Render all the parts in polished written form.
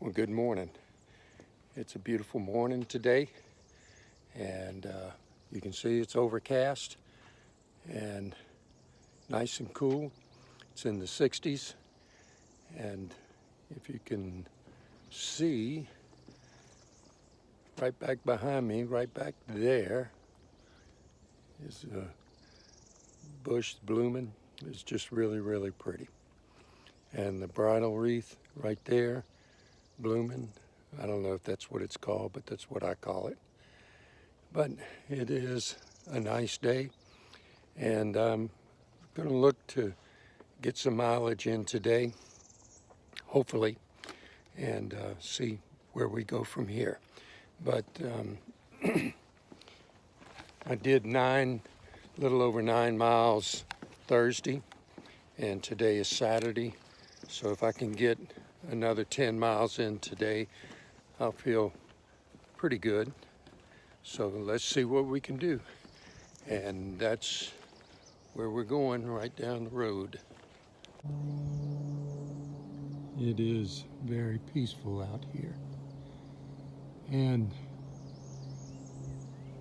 Well, good morning. It's a beautiful morning today, and you can see it's overcast and nice and cool. It's in the 60s, and if you can see right back behind me, right back there, is a bush blooming. It's just really, really pretty. And the bridal wreath right there blooming. I don't know if that's what it's called, but that's what I call it. But it is a nice day, and I'm going to look to get some mileage in today, hopefully, and see where we go from here. But I did a little over 9 miles Thursday, and today is Saturday. So if I can get another 10 miles in today, I'll feel pretty good. So let's see what we can do. And that's where we're going, right down the road. It is very peaceful out here. And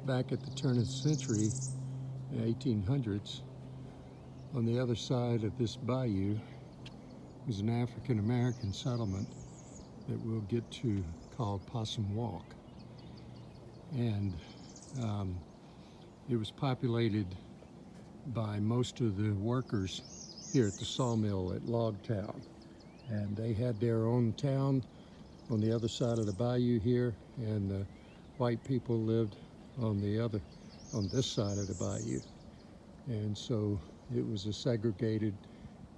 back at the turn of the century, in the 1800s, on the other side of this bayou was an African American settlement that we'll get to, called Possum Walk. And it was populated by most of the workers here at the sawmill at Logtown. And they had their own town on the other side of the bayou here, and the white people lived on this side of the bayou. And so it was a segregated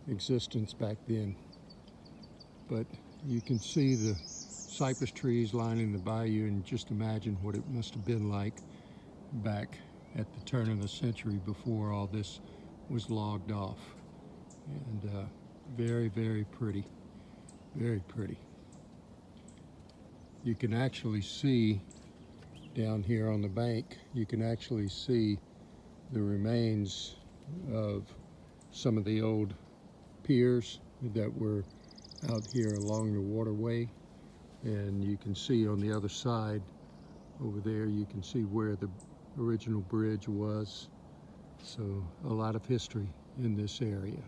existence back then. But you can see the cypress trees lining the bayou, and just imagine what it must have been like back at the turn of the century before all this was logged off. And very, very pretty, very pretty. You can actually see down here on the bank, you can actually see the remains of some of the old piers that were out here along the waterway. And you can see on the other side over there, you can see where the original bridge was. So a lot of history in this area.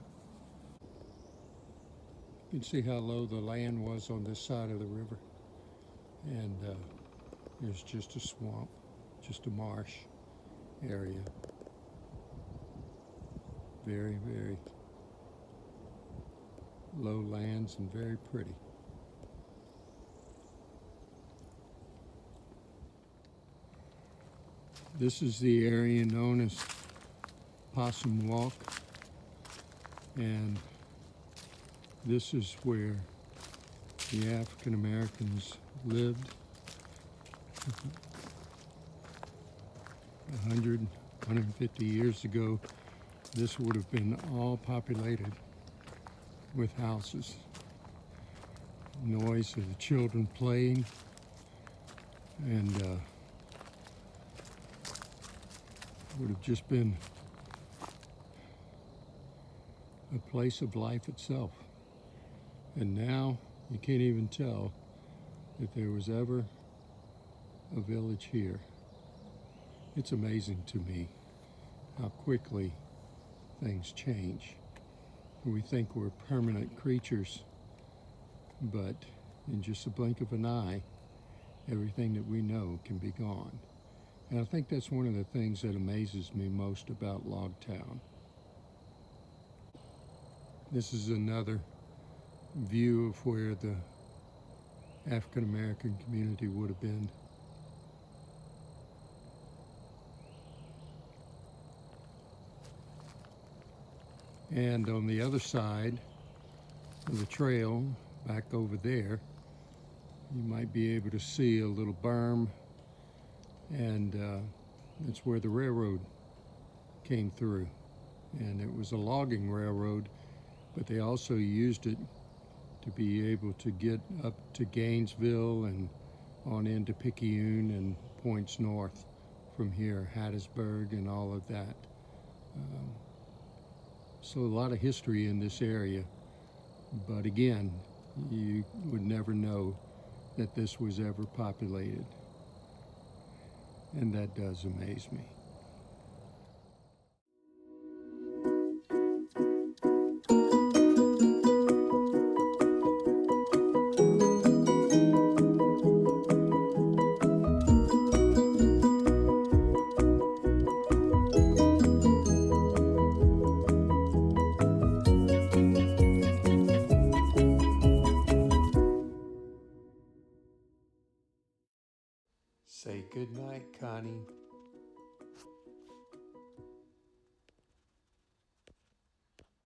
You can see how low the land was on this side of the river. And there's just a swamp, just a marsh area. Very, very low lands and very pretty. This is the area known as Possum Walk, and this is where the African Americans lived 150 years ago. This would have been all populated with houses. Noise of the children playing, and would have just been a place of life itself. And now you can't even tell that there was ever a village here. It's amazing to me how quickly things change. We think we're permanent creatures, but in just a blink of an eye, everything that we know can be gone. And I think that's one of the things that amazes me most about Logtown. This is another view of where the African American community would have been. And on the other side of the trail, back over there, you might be able to see a little berm, and that's where the railroad came through. And it was a logging railroad, but they also used it to be able to get up to Gainesville and on into Picayune and points north from here, Hattiesburg and all of that. So a lot of history in this area, but again, you would never know that this was ever populated. And that does amaze me. Say goodnight, Connie.